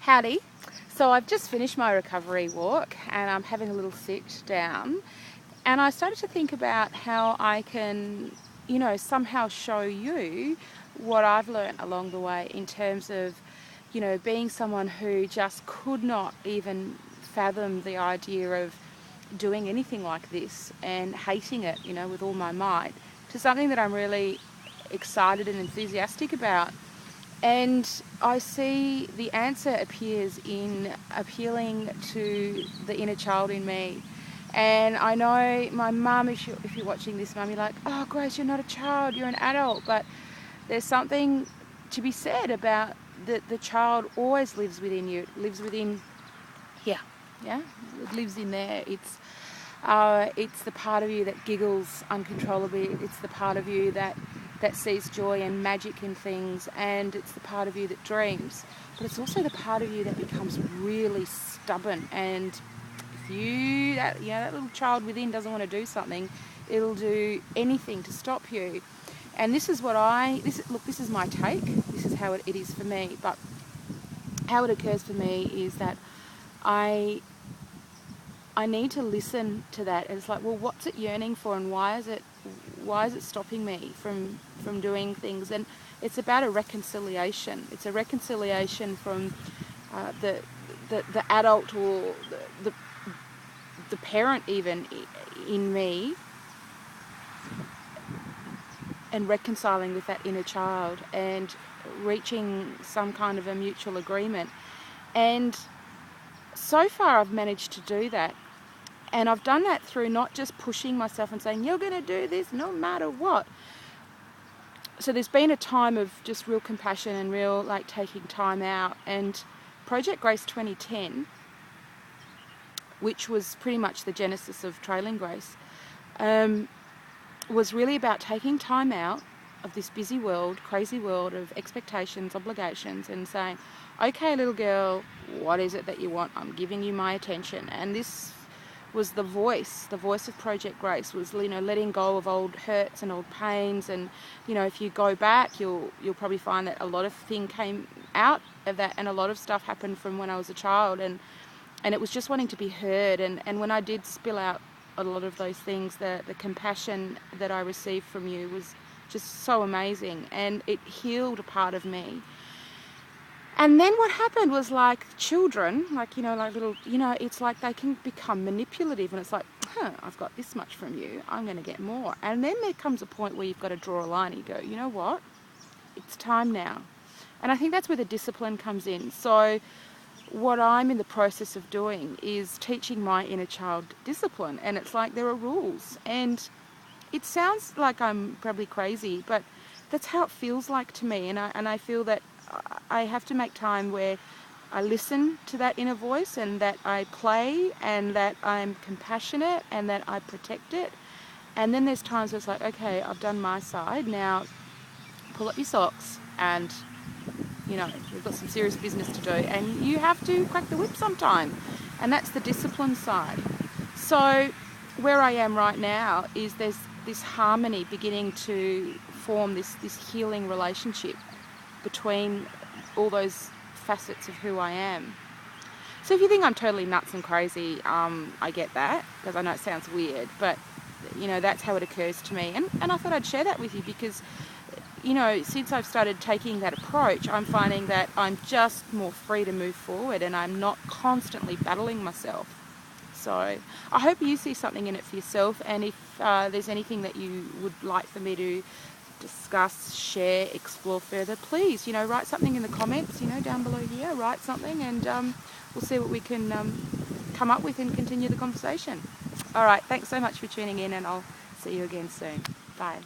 Howdy. So I've just finished my recovery walk and I'm having a little sit down, and I started to think about how I can, somehow show you what I've learned along the way in terms of, being someone who just could not even fathom the idea of doing anything like this and hating it, with all my might, to something that I'm really excited and enthusiastic about. And I see the answer appears in appealing to the inner child in me. And I know my mum, if you're watching this, mum, you're like, oh, Grace, you're not a child, you're an adult. But there's something to be said about the child always lives within you. It lives within here. Yeah, it lives in there. It's the part of you that giggles uncontrollably. It's the part of you that sees joy and magic in things, and it's the part of you that dreams. But it's also the part of you that becomes really stubborn. And if that little child within doesn't want to do something, it'll do anything to stop you. And this is this is my take. This is how it is for me. But how it occurs for me is that I need to listen to that. And it's like, well, what's it yearning for, and why is it stopping me from doing things? And it's about a reconciliation. It's a reconciliation from the adult, or the parent even in me, and reconciling with that inner child and reaching some kind of a mutual agreement. And so far I've managed to do that. And I've done that through not just pushing myself and saying, you're going to do this no matter what. So there's been a time of just real compassion and real taking time out. And Project Grace 2010, which was pretty much the genesis of Trailing Grace, was really about taking time out of this busy world, crazy world of expectations, obligations, and saying, okay, little girl, what is it that you want? I'm giving you my attention. And this was the voice of Project Grace, was letting go of old hurts and old pains. And if you go back, you'll probably find that a lot of things came out of that, and a lot of stuff happened from when I was a child, and it was just wanting to be heard. And when I did spill out a lot of those things, the compassion that I received from you was just so amazing, and it healed a part of me. And then what happened was, like children, it's like they can become manipulative, and it's like, I've got this much from you, I'm going to get more. And then there comes a point where you've got to draw a line and you go, you know what, it's time now. And I think that's where the discipline comes in. So what I'm in the process of doing is teaching my inner child discipline. And it's like, there are rules. And it sounds like I'm probably crazy, but that's how it feels like to me. And I feel that I have to make time where I listen to that inner voice, and that I play, and that I'm compassionate, and that I protect it. And then there's times where it's like, okay, I've done my side, now pull up your socks, and we've got some serious business to do, and you have to crack the whip sometime. And that's the discipline side. So where I am right now is there's this harmony beginning to form, this healing relationship between all those facets of who I am. So if you think I'm totally nuts and crazy, I get that, because I know it sounds weird, but that's how it occurs to me. And I thought I'd share that with you, because since I've started taking that approach, I'm finding that I'm just more free to move forward, and I'm not constantly battling myself. So I hope you see something in it for yourself, and if there's anything that you would like for me to discuss, share, explore further, please, write something in the comments, down below here, write something, and we'll see what we can come up with and continue the conversation. All right, thanks so much for tuning in, and I'll see you again soon. Bye.